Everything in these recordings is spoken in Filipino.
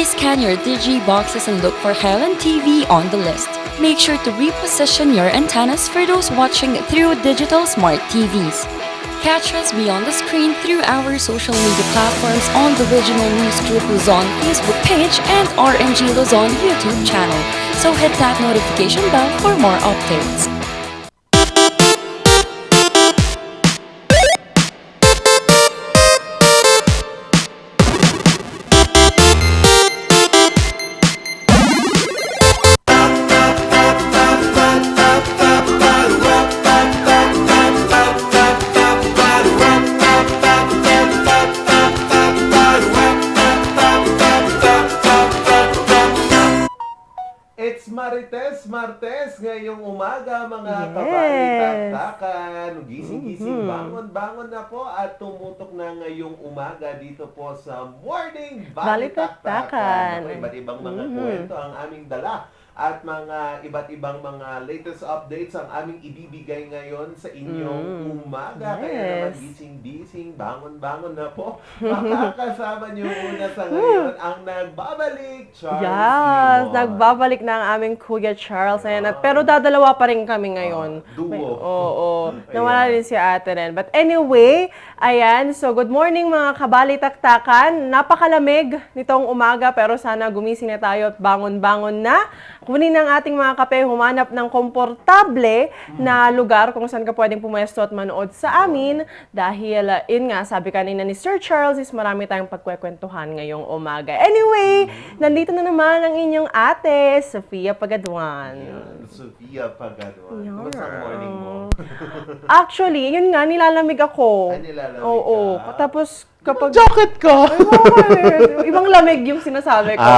Rescan your Digiboxes and look for Highland TV on the list. Make sure to reposition your antennas for those watching through digital smart TVs. Catch us beyond the screen through our social media platforms on the Regional News Group Luzon Facebook page and RNG Luzon YouTube channel. So hit that notification bell for more updates. Marites Martes ngayong umaga mga kabalitaktakan. Gising-gising, bangon-bangon na po at tumutok na ngayong umaga dito po sa Morning Balitaktakan. Iba't ibang mga kwento ang aming dala at mga iba't ibang mga latest updates ang aming ibibigay ngayon sa inyong umaga. Kaya naman gising-gising, bangon-bangon na po. Makakasama niyo muna sa ngayon ang nagbabalik, Charles Limon. Nagbabalik na ang aming Kuya Charles. Pero dadalawa pa rin kami ngayon. Duo. Oo. Nawala rin si Ate Ren. But anyway, ayan. So good morning mga kabalitaktakan. Napakalamig nitong umaga pero sana gumising na tayo at bangon-bangon na. Kunin ang ating mga kape, humanap ng komportable na lugar kung saan ka pwedeng pumuesto at manood sa amin. Dahil, yun nga, sabi kanina ni Sir Charles, is marami tayong pagkwekwentuhan ngayong umaga. Anyway, nandito na naman ang inyong ate, Sofia Pagaduan. Sofia Pagaduan. Kumusta ang morning mo? Actually, yun nga, nilalamig ako. Ay, nilalamig Oo. ka? Tapos, kapag... Jacket ka! Ibang lamig yung sinasabi ko.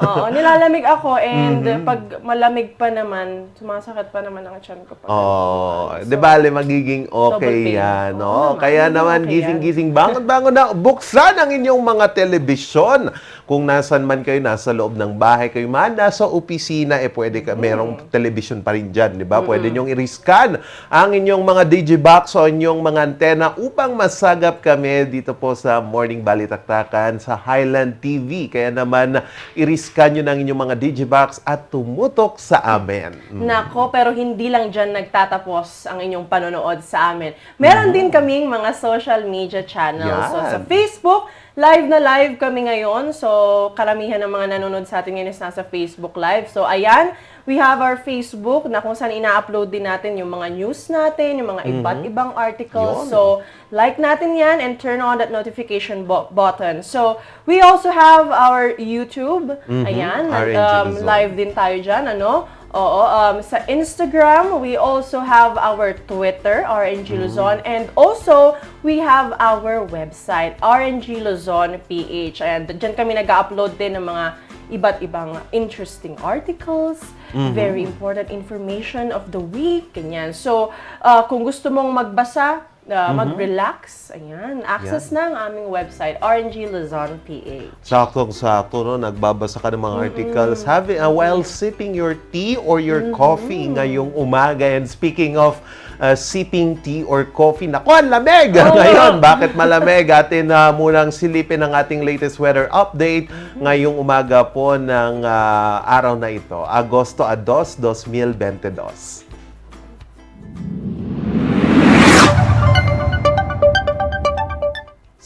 Oo, nilalamig ako and pag malamig pa naman, sumasakit pa naman ang tiyan ko. Di bale, magiging okay yan. No? Kaya naman, gising-gising, bangon-bangon na, buksan ang inyong mga telebisyon. Kung nasan man kayo, nasa loob ng bahay kayo man, nasa opisina, pwede ka, merong television pa rin dyan, di ba? Pwede nyong i-rescan ang inyong mga digibox o inyong mga antena upang masagap kami dito po sa Morning Balitaktakan sa Highland TV. Kaya naman, i-rescan nyo ng inyong mga digibox at tumutok sa amin. Nako, pero hindi lang dyan nagtatapos ang inyong panonood sa amin. Meron din kaming mga social media channels. So, sa Facebook, live na live kami ngayon. So, karamihan ng mga nanonood sa atin ngayon is nasa Facebook Live. So, ayan, we have our Facebook na kung saan ina-upload din natin yung mga news natin, yung mga iba't ibang articles. So, like natin yan and turn on that notification button. So, we also have our YouTube. Ayan, live din tayo dyan, ano? Oo, sa Instagram, we also have our Twitter, RNG Luzon, and also, we have our website, RNG Luzon PH. And dyan kami nag-upload din ng mga iba't ibang interesting articles, very important information of the week, ganyan. So, kung gusto mong magbasa, mag-relax, ayan, access na ang aming website, RNG Luzon PH. Saktong-sakto, no? Nagbabasa ka ng mga articles while sipping your tea or your coffee ngayong umaga. And speaking of sipping tea or coffee, naku, ang lamig! Ngayon, bakit malamig? Atin munang silipin ang ating latest weather update ngayong umaga po ng araw na ito, Agosto 2, 2022.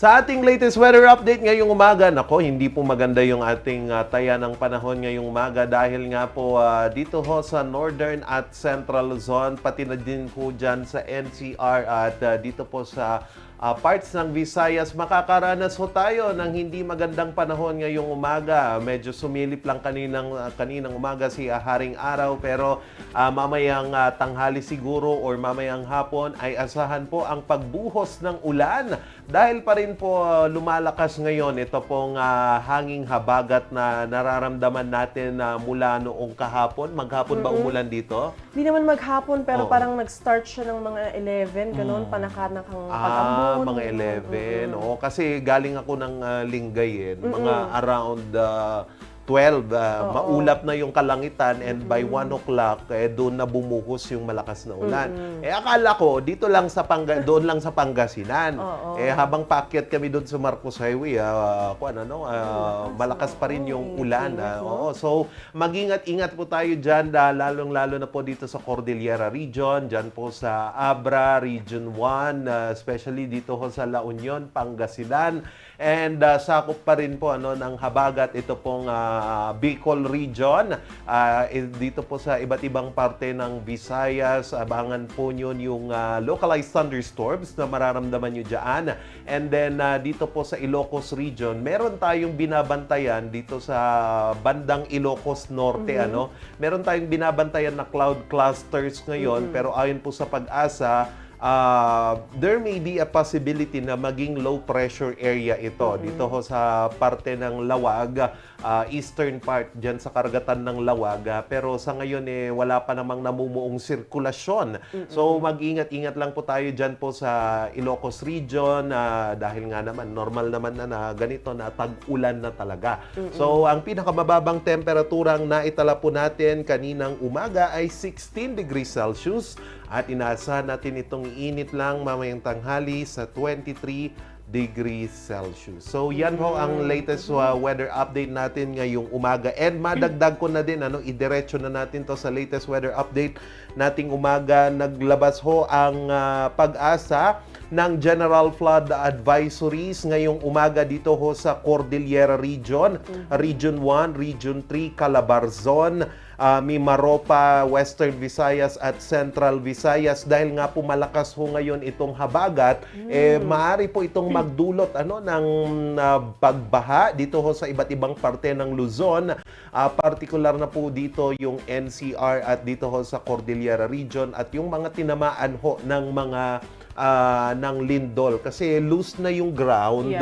Sa ating latest weather update ngayong umaga, nako, hindi po maganda yung ating taya ng panahon ngayong umaga dahil nga po dito ho sa Northern at Central Luzon, pati na din po dyan sa NCR at dito po sa parts ng Visayas, makakaranas ho tayo ng hindi magandang panahon ngayong umaga. Medyo sumilip lang kaninang umaga si Haring Araw, pero mamayang tanghali siguro or mamayang hapon ay asahan po ang pagbuhos ng ulan. Dahil pa rin po lumalakas ngayon ito pong hanging habagat na nararamdaman natin mula noong kahapon. Maghapon ba umulan dito? Hindi naman maghapon, pero parang nag-start siya ng mga 11, ganun, panakanakang pag-ambon. Mga 11. Oo, kasi galing ako ng Lingayen, mga around 12, maulap na yung kalangitan and by 1 o'clock, doon na bumuhos yung malakas na ulan. Akala ko, doon lang sa Pangasinan. Habang paakyat kami doon sa Marcos Highway, malakas pa rin yung ulan. So, mag-ingat-ingat po tayo dyan, lalong-lalo na po dito sa Cordillera Region, dyan po sa Abra, Region 1, especially dito ho sa La Union, Pangasinan. And sakop pa rin po ng habagat ito pong Bicol Region. Dito po sa iba't ibang parte ng Visayas, abangan po nyo yung localized thunderstorms na mararamdaman nyo dyan. And then dito po sa Ilocos Region, meron tayong binabantayan dito sa bandang Ilocos Norte. Meron tayong binabantayan na cloud clusters ngayon, pero ayon po sa Pag-asa, there may be a possibility na maging low pressure area ito dito ho sa parte ng Lawag, eastern part dyan sa karagatan ng Lawag, pero sa ngayon wala pa namang namumuong sirkulasyon. So mag-ingat-ingat lang po tayo dyan po sa Ilocos Region, dahil nga naman normal naman na ganito na tag-ulan na talaga. So ang pinakamababang temperaturang naitala po natin kaninang umaga ay 16 degrees Celsius at inaasahan natin itong init lang mamayang tanghali sa 23 degrees Celsius. So yan ho ang latest weather update natin ngayong umaga. And madagdag ko na din, idiretso na natin to sa latest weather update nating umaga. Naglabas ho ang Pag-asa ng General Flood Advisories ngayong umaga dito ho sa Cordillera Region, Region 1, Region 3, Calabarzon, Mimaropa, Western Visayas at Central Visayas. Dahil nga po malakas ho ngayon itong habagat, maaari po itong magdulot ng pagbaha dito ho sa iba't ibang parte ng Luzon. Partikular na po dito yung NCR at dito ho sa Cordillera Region at yung mga tinamaan ho ng mga ng lindol kasi loose na yung ground,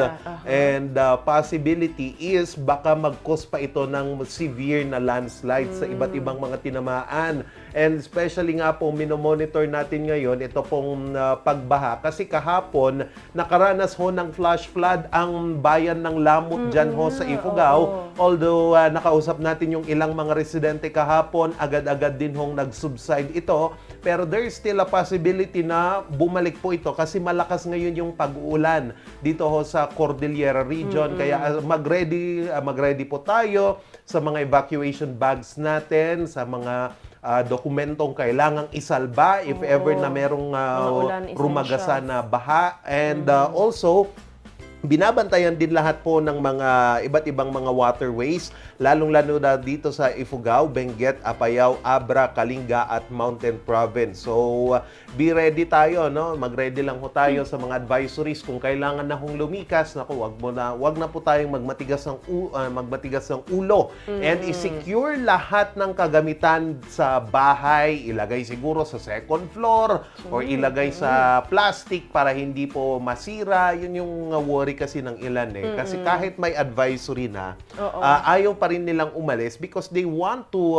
and possibility is baka mag-cause pa ito ng severe na landslide sa iba't ibang mga tinamaan. And especially nga po minomonitor natin ngayon ito pong pagbaha kasi kahapon nakaranas ho ng flash flood ang bayan ng Lamut dyan ho sa Ifugao. Although nakausap natin yung ilang mga residente kahapon, agad-agad din hong nag-subside ito, pero there is still a possibility na bumalik po ito kasi malakas ngayon yung pag-uulan dito ho sa Cordillera Region. Kaya mag-ready po tayo sa mga evacuation bags natin, sa mga dokumentong kailangang isalba if ever na merong rumagasa na baha. And also, binabantayan din lahat po ng mga iba't ibang mga waterways, lalong-lalo na dito sa Ifugao, Benguet, Apayao, Abra, Kalinga at Mountain Province. So, be ready tayo, Mag-ready lang po tayo sa mga advisories kung kailangan na hong lumikas. Naku, wag na po tayong magmatigas ng ulo and i-secure lahat ng kagamitan sa bahay, ilagay siguro sa second floor or ilagay sa plastic para hindi po masira. Yun yung worry kasi ng ilan kasi kahit may advisory na, ayaw pa rin nilang umalis because they want to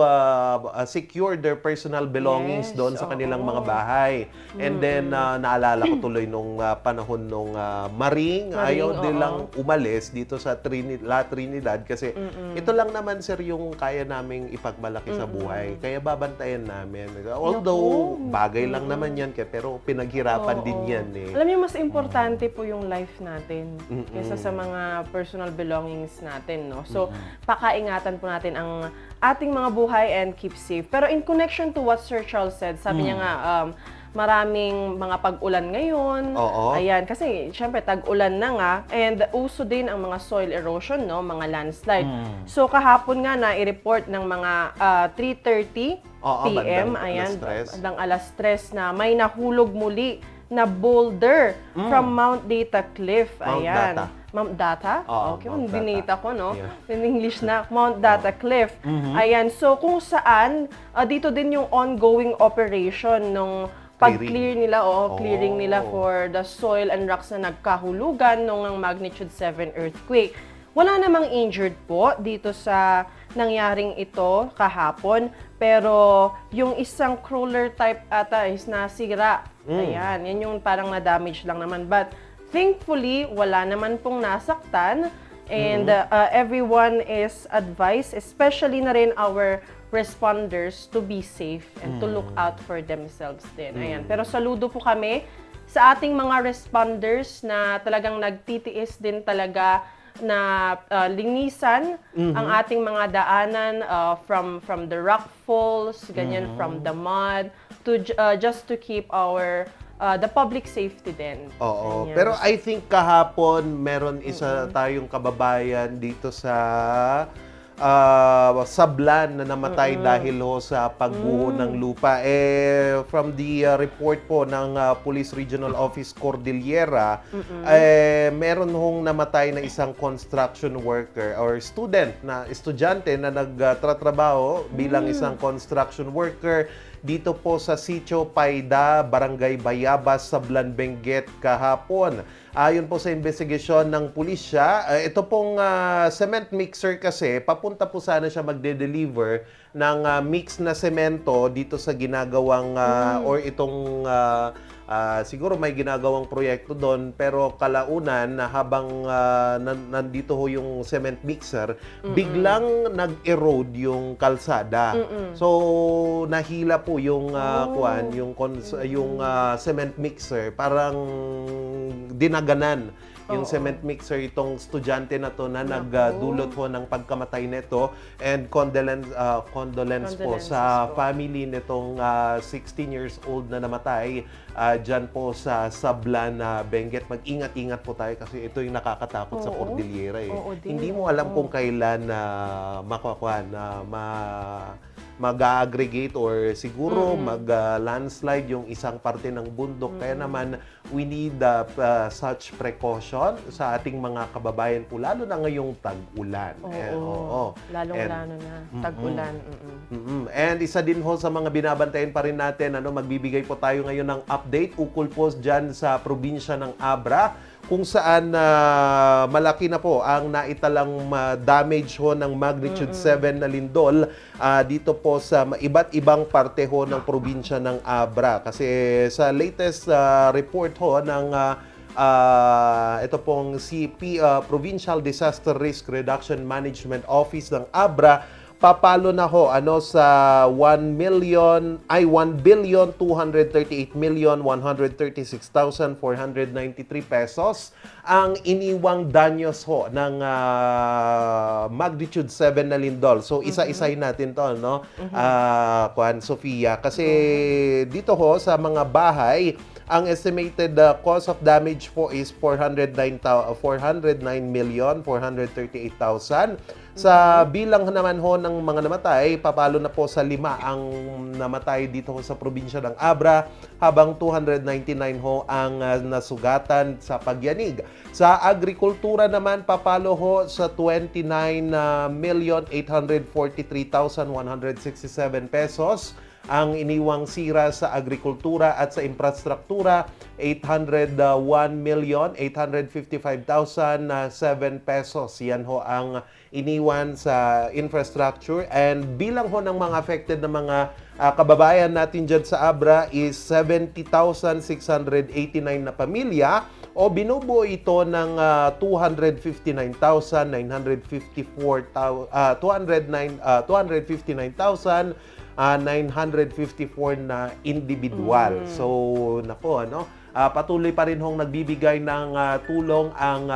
secure their personal belongings doon sa kanilang mga bahay. And then naalala ko tuloy nung panahon nung Maring, ayaw nilang umalis dito sa La Trinidad kasi ito lang naman sir yung kaya naming ipagmalaki sa buhay. Kaya babantayan namin. Although bagay lang naman yan pero pinaghirapan din yan Alam niyo, mas importante po yung life natin kaysa sa mga personal belongings natin, So, pakaingatan po natin ang ating mga buhay and keep safe. Pero in connection to what Sir Charles said, sabi niya nga, maraming mga pag-ulan ngayon. Ayan, kasi syempre tag-ulan na nga and uso din ang mga soil erosion, mga landslide. So kahapon nga na i-report ng mga 3:30 PM, bandang alas 3 na may nahulog muli na boulder from Mount Data Cliff. Ayan. Mount Data? Okay, binita ko, in English na. Mount Data Cliff. Ayan. So, kung saan, dito din yung ongoing operation nung pag-clear nila, clearing nila for the soil and rocks na nagkahulugan nung magnitude 7 earthquake. Wala namang injured po dito sa nangyaring ito kahapon, pero yung isang crawler type ata is nasira. Ayan, yan yung parang na-damage lang naman. But thankfully, wala naman pong nasaktan. And everyone is advised, especially na rin our responders, to be safe and to look out for themselves din. Ayan. Pero saludo po kami sa ating mga responders na talagang nagtitiis din talaga na linisan ang ating mga daanan from the rock falls, ganyan, from the mud, to just to keep our the public safety din. Oo. Ganyan. Pero I think kahapon meron isa tayong kababayan dito sa Sablan na namatay dahil ho sa pagguho ng lupa. From the report po ng Police Regional Office Cordillera, meron hong namatay na isang construction worker or estudyante na nagtatrabaho bilang isang construction worker dito po sa Sitio Paida, Barangay Bayabas, Sablan, Benguet kahapon. Ayon po sa investigasyon ng pulisya, ito pong cement mixer kasi, papunta po sana siya magde-deliver ng mix na semento dito sa ginagawang or itong siguro may ginagawang proyekto doon, pero kalaunan na habang nandito ho yung cement mixer, biglang nag-erode yung kalsada. So nahila po yung yung cement mixer, parang dinaganan yung cement mixer itong estudyante na to na nagdulot po ng pagkamatay nito, and condolence po sa family nitong 16 years old na namatay dyan po sa Sablan, Benguet. Mag-ingat-ingat po tayo kasi ito yung nakakatakot sa Cordillera. Hindi mo alam kung kailan mag-aggregate or siguro mag-landslide yung isang parte ng bundok. Kaya naman, we need such precaution sa ating mga kababayan po, lalo na ngayong tag-ulan. Lalong-lalo na, tag-ulan. And isa din ho sa mga binabantayan pa rin natin, magbibigay po tayo ngayon ng update ukol po dyan sa probinsya ng Abra, kung saan malaki na po ang naitalang damage ho ng magnitude 7 na lindol dito po sa iba't ibang parte ho ng probinsya ng Abra. Kasi sa latest report ho ng ito pong Provincial Disaster Risk Reduction Management Office ng Abra, papalo na ho sa 1,238,136,493 pesos ang iniwang danyos ho ng magnitude 7 na lindol. So isa-isay natin to, no? Sofia, kasi dito ho sa mga bahay, ang estimated cost of damage po is 409,438,000. Sa bilang naman ho ng mga namatay, papalo na po sa 5 ang namatay dito ho sa probinsya ng Abra, habang 299 ho ang nasugatan sa pagyanig. Sa agrikultura naman, papalo ho sa 29,843,167 pesos ang iniwang sira sa agrikultura, at sa infrastruktura 801,855,007 pesos. Yan ho ang iniwan sa infrastructure. And bilang ho ng mga affected na mga kababayan natin dyan sa Abra is 70,689 na pamilya, o binubuo ito ng 259,954 na individual. So, nako, patuloy pa rin hong nagbibigay ng tulong ang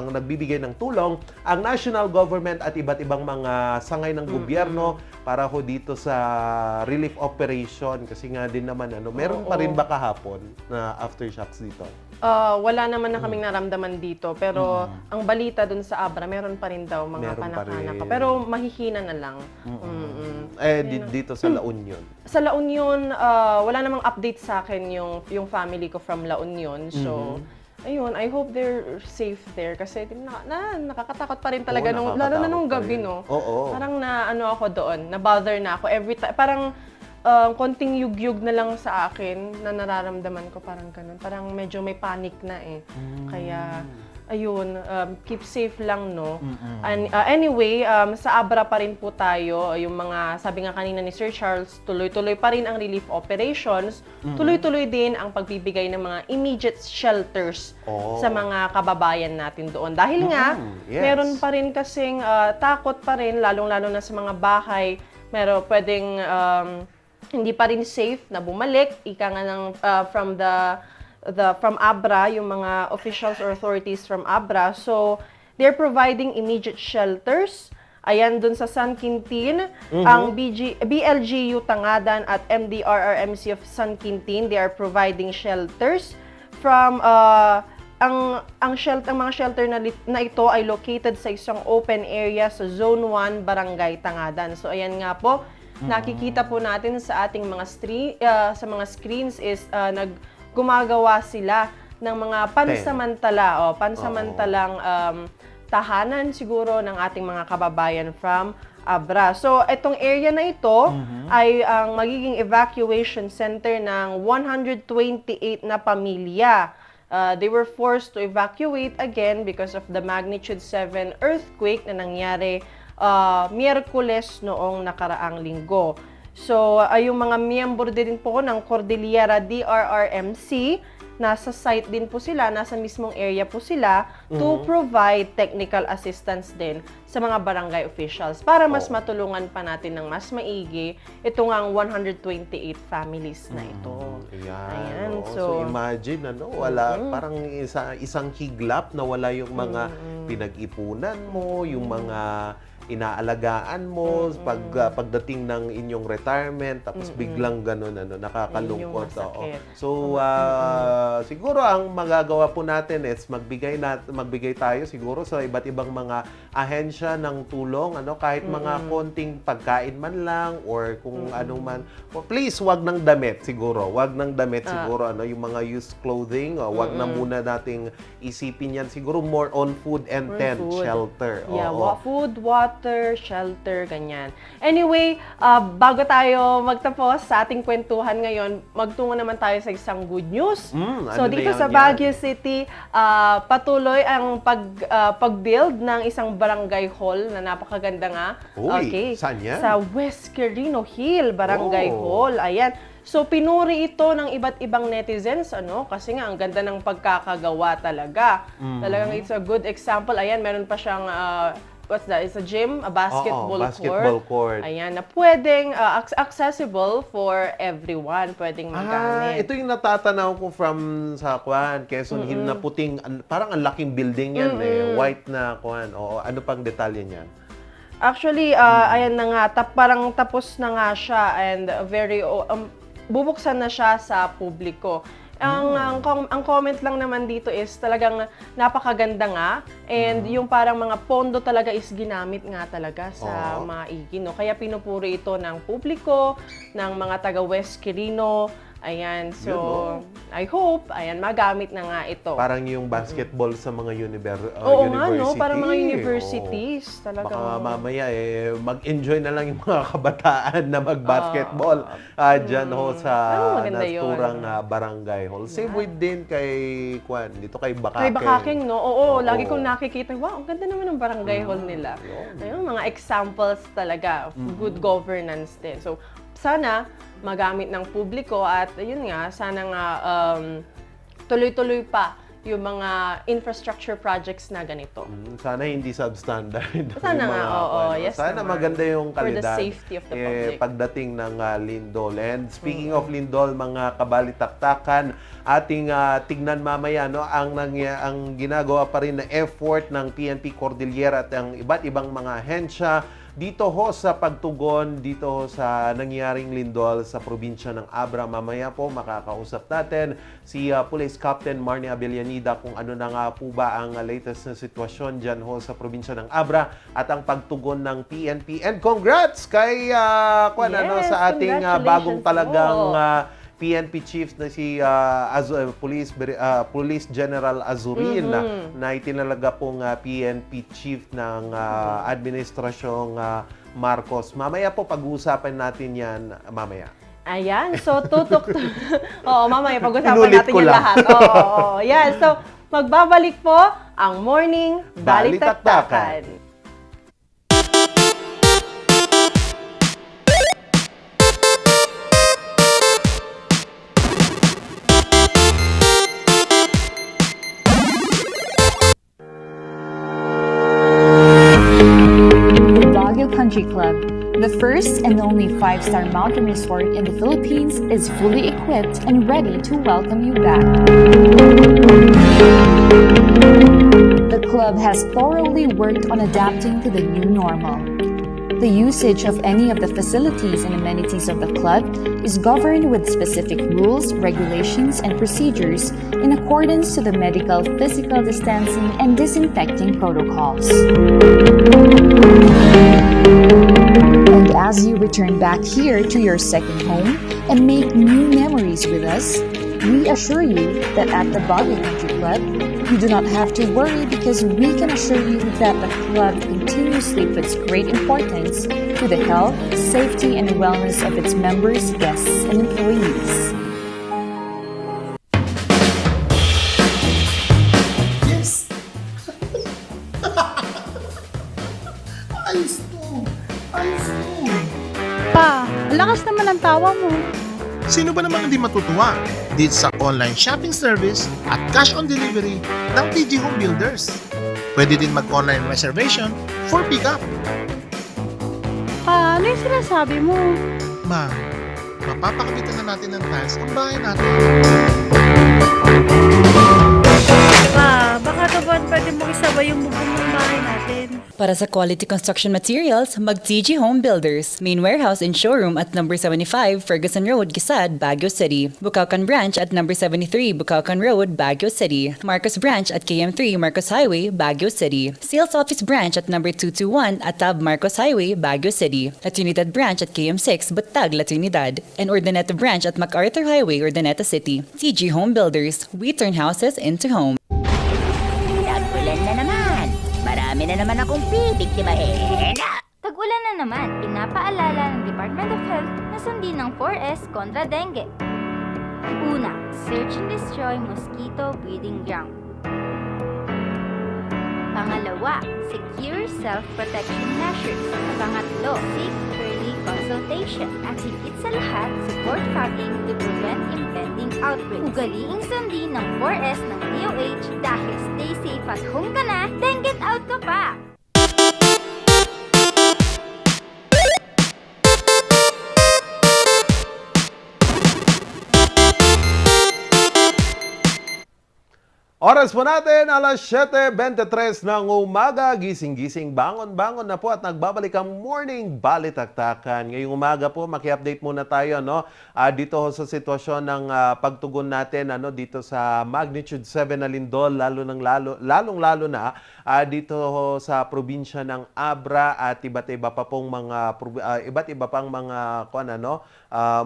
nagbibigay ng tulong ang national government at iba't ibang mga sangay ng gobyerno para ho dito sa relief operation, kasi nga din naman meron pa rin ba kahapon na aftershocks dito? Wala naman na kaming naramdaman dito, pero ang balita dun sa Abra, meron pa rin daw mga panak-panak. Pero mahihina na lang. Dito sa La Union? Sa La Union, wala namang update sa akin yung family ko from La Union. So, ayun, I hope they're safe there kasi nakakatakot pa rin talaga, lalo na nung gabi, no? Parang ako doon, na-bother na ako every time. Parang konting yugyug na lang sa akin na nararamdaman ko, parang ganun. Parang medyo may panic na eh. Kaya ayun, keep safe lang, no? And, anyway, sa Abra pa rin po tayo, yung mga, sabi nga kanina ni Sir Charles, tuloy-tuloy pa rin ang relief operations, tuloy-tuloy din ang pagbibigay ng mga immediate shelters sa mga kababayan natin doon. Dahil nga, meron pa rin kasing takot pa rin, lalong-lalo na sa mga bahay, meron pwedeng hindi pa rin safe na bumalik, ika nga ng, from Abra, yung mga officials or authorities from Abra. So, they're providing immediate shelters. Ayan, dun sa San Quintin, ang BLGU Tangadan at MDRRMC of San Quintin, they are providing shelters from ang mga shelter na ito ay located sa isang open area sa Zone 1, Barangay Tangadan. So, ayan nga po, nakikita po natin sa ating mga screens is gumagawa sila ng mga pansamantalang tahanan siguro ng ating mga kababayan from Abra. So, itong area na ito ay ang magiging evacuation center ng 128 na pamilya. They were forced to evacuate again because of the magnitude 7 earthquake na nangyari Miyerkules noong nakaraang linggo. So, yung mga miyembro din po ng Cordillera DRRMC, nasa site din po sila, nasa mismong area po sila to provide technical assistance din sa mga barangay officials para mas matulungan pa natin ng mas maigi ito ngang 128 families na ito. Ayan. So, imagine, wala, parang isang kiglap na wala yung mga pinag-ipunan mo, yung mga inaalagaan mo pagdating ng inyong retirement, tapos biglang ganun, nakakalungkot. So, siguro ang magagawa po natin is magbigay tayo siguro sa iba't ibang mga ahensya ng tulong, kahit mga konting pagkain man lang or kung ano man. Or please, wag ng damit siguro. Wag ng damit siguro, yung mga used clothing, wag na muna nating isipin yan. Siguro more on food and tent, shelter. Yeah, food, water, shelter, ganyan. Anyway, bago tayo magtapos sa ating kwentuhan ngayon, magtungo naman tayo sa isang good news. So, dito sa Baguio City, patuloy ang pag-build ng isang barangay hall na napakaganda nga. Okay, saan yan? Sa West Quirino Hill Barangay Hall. Ayan. So, pinuri ito ng iba't ibang netizens, kasi nga, ang ganda ng pagkakagawa talaga. Talagang it's a good example. Ayan, meron pa siyang what's that? It's a gym, a basketball court. Ayan, na pwedeng accessible for everyone. Pwedeng magamit. Ito yung natatanaw ko from sa Quezon Hill na puting, parang ang laking building yan white na ano pang detalye niyan? Actually, ayan na nga, parang tapos na nga siya and very, bubuksan na siya sa publiko. Ang comment lang naman dito is talagang napakaganda nga and yung parang mga pondo talaga is ginamit nga talaga sa maigi, Kaya pinupuri ito ng publiko, ng mga taga West Quirino. Ayan, so I hope, magamit na nga ito. Parang yung basketball sa mga university. Oo nga, parang mga universities. Talaga. Baka mamaya, mag-enjoy na lang yung mga kabataan na mag-basketball dyan sa naturang barangay hall. Same with din kay dito kay Bakaking. Kay Bakaking, lagi kong nakikita, wow, ang ganda naman ng barangay hall nila. Ayun, mga examples talaga of good governance din. So, sana magamit ng publiko at yun nga, sana nga tuloy-tuloy pa yung mga infrastructure projects na ganito. Sana hindi substandard. Sana nga, yes sana naman. Maganda yung kalidad. For the safety of the public. Pagdating ng Lindol. And speaking of Lindol, mga kabalitaktakan, ating tignan mamaya, ang ginagawa pa rin na effort ng PNP Cordillera at ang iba't ibang mga ahensya dito sa pagtugon dito sa nangyaring lindol sa probinsya ng Abra. Mamaya po makakausap natin si Police Captain Marnie Abellanida kung ano na nga po ba ang latest na sitwasyon dyan sa probinsya ng Abra at ang pagtugon ng PNP. And congrats kay sa ating bagong talagang PNP chief na si Police General Azurin na itinalaga pong PNP chief ng Administrasyong Marcos. Mamaya po pag-uusapan natin yan mamaya. Ayan, so mamaya pag-uusapan natin yan lahat. Yan, so magbabalik po ang Morning Balitaktakan. The Baguio Country Club, the first and only 5-star mountain resort in the Philippines, is fully equipped and ready to welcome you back. The club has thoroughly worked on adapting to the new normal. The usage of any of the facilities and amenities of the club is governed with specific rules, regulations, and procedures in accordance to the medical, physical distancing, and disinfecting protocols. And as you return back here to your second home and make new memories with us, we assure you that at the Baguio Country Club, you do not have to worry because we can assure you that the club continuously puts great importance to the health, safety, and wellness of its members, guests, and employees. Yes! Ayos to! Ayos to! Pa, ang lakas naman ang tawa mo. Sino ba namang hindi matutuwa dito sa online shopping service at cash on delivery ng TG Home Builders? Pwede din mag-online reservation for pickup. Pa, ano yung sinasabi mo? Ma, mapapakabitan na natin ng tiles ang bahay natin. Pa, baka naman pwede mo isabay yung bubong ng bahay natin. Para sa quality construction materials, mag-TG Home Builders. Main warehouse and showroom at number 75 Ferguson Road, Gisad, Baguio City. Bucaucan Branch at number 73 Bucaucan Road, Baguio City. Marcos Branch at KM3 Marcos Highway, Baguio City. Sales Office Branch at number 221 Atab Marcos Highway, Baguio City. La Trinidad Branch at KM6 Batag, La Trinidad. And Urdaneta Branch at MacArthur Highway, Urdaneta City. TG Home Builders. We turn houses into homes. Tag-ulan na naman. Marami na naman akong bibiktimahin. Tag-ulan na naman, pinapaalala ng Department of Health na sundin ng 4S kontra dengue. Una, search and destroy mosquito breeding ground. Pangalawa, secure self-protection measures. Pangatlo, seek early consultation. At higit sa lahat, support fogging to prevent impending outbreaks. Ugaliing sundin ng 4S ng DOH dahil stay safe at home ka na, then get out ka pa! Oras po natin, alas 7:23 ng umaga. Gising-gising, bangon-bangon na po at nagbabalik ang Morning Balitaktakan. Ngayong umaga po, maki-update muna tayo dito sa sitwasyon ng pagtugon natin dito sa magnitude 7 na lindol, lalong-lalo na dito sa probinsya ng Abra at iba't iba pang mga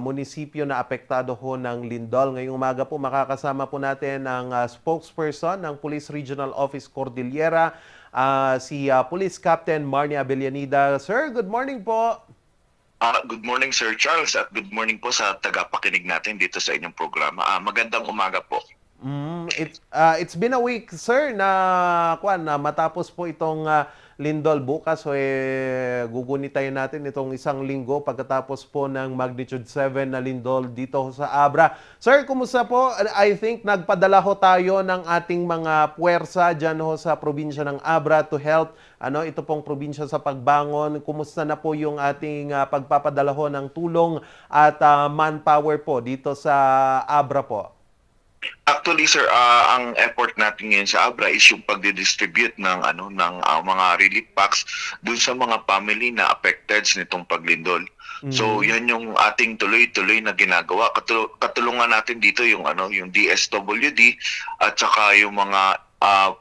munisipyo na apektado ho ng lindol. Ngayong umaga po makakasama po natin ang spokesperson ng Police Regional Office Cordillera, si Police Captain Marnie Abellanida. Sir, good morning po. Good morning, Sir Charles, at good morning po sa tagapakinig natin dito sa inyong programa. Magandang umaga po. It's been a week, sir, na matapos po itong lindol. Bukas gugunitayin natin itong isang linggo pagkatapos po ng magnitude 7 na lindol dito sa Abra. Sir, kumusta po? I think nagpadala ho tayo ng ating mga puwersa dyan ho sa probinsya ng Abra to help ito pong probinsya sa pagbangon. Kumusta na po yung ating pagpapadala ho ng tulong at manpower po dito sa Abra po? Actually, sir, ang effort natin ngayon sa Abra is yung pagdi-distribute ng mga relief packs dun sa mga family na affected nitong paglindol. So, yan yung ating tuloy-tuloy na ginagawa. Katulungan natin dito yung yung DSWD at saka yung mga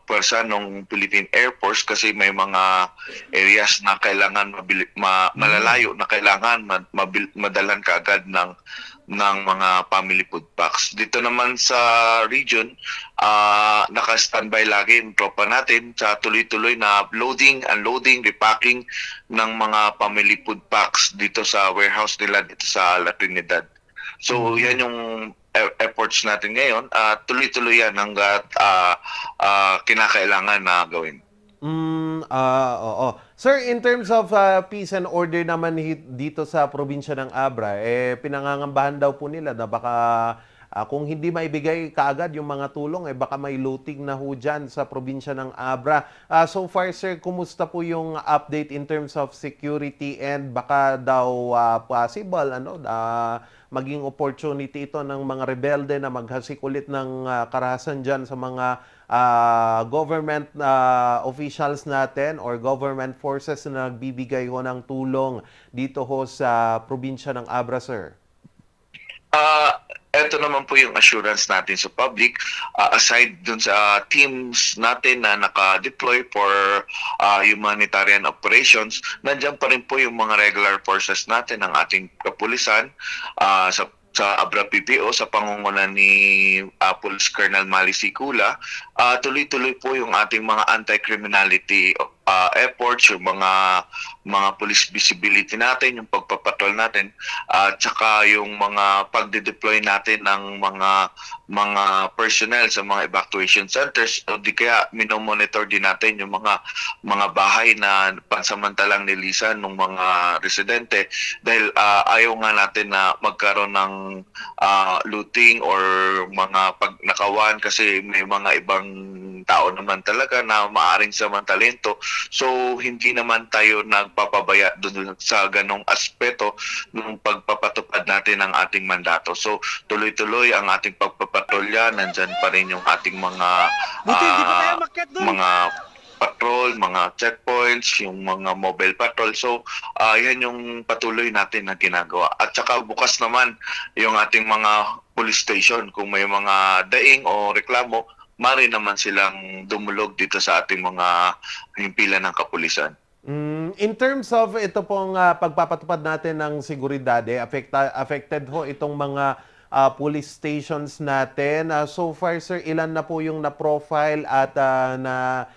pwersa ng Philippine Air Force kasi may mga areas na kailangan malalayo na kailangan madalan kaagad ng mga family food packs. Dito naman sa region, naka-standby lagi yung tropa natin sa tuloy-tuloy na loading, unloading, repacking ng mga family food packs dito sa warehouse nila dito sa La Trinidad. So, yan yung efforts natin ngayon, tuloy-tuloy yan hanggat kinakailangan na gawin. Oo. Sir, in terms of peace and order naman dito sa probinsya ng Abra, pinangangambahan daw po nila na baka kung hindi maibigay kaagad yung mga tulong, baka may looting na ho dyan sa probinsya ng Abra. So far, sir, kumusta po yung update in terms of security and baka daw possible maging opportunity ito ng mga rebelde na maghasik ulit ng karahasan dyan sa mga government officials natin or government forces na nagbibigay ho ng tulong dito ho sa probinsya ng Abra, sir? Ito naman po yung assurance natin sa public. Aside dun sa teams natin na naka-deploy for humanitarian operations, nandiyan pa rin po yung mga regular forces natin, ang ating kapulisan, sa Abra PPO sa pangungunan ni Police Colonel Mali Sicula. Tuloy-tuloy po yung ating mga anti-criminality efforts, yung mga police visibility natin, yung pagpapatrol natin, at saka yung mga pagde-deploy natin ng mga personnel sa mga evacuation centers, o di kaya minomonitor din natin yung mga bahay na pansamantalang nilisan ng mga residente dahil ayaw nga natin na magkaroon ng looting or mga pagnakawan kasi may mga ibang tao naman talaga na maaring samantalento. So, hindi naman tayo nagpapabaya doon sa ganong aspeto ng pagpapatupad natin ng ating mandato. So, tuloy-tuloy ang ating pagpapatrolya. Nandyan pa rin yung ating mga patrol, mga checkpoints, yung mga mobile patrol. So, yan yung patuloy natin na ginagawa. At saka bukas naman yung ating mga police station. Kung may mga daing o reklamo, mari naman silang dumulog dito sa ating mga himpilan ng kapulisan. In terms of ito pong pagpapatupad natin ng seguridad, affected ho itong mga police stations natin. So far, sir, ilan na po yung na-profile at na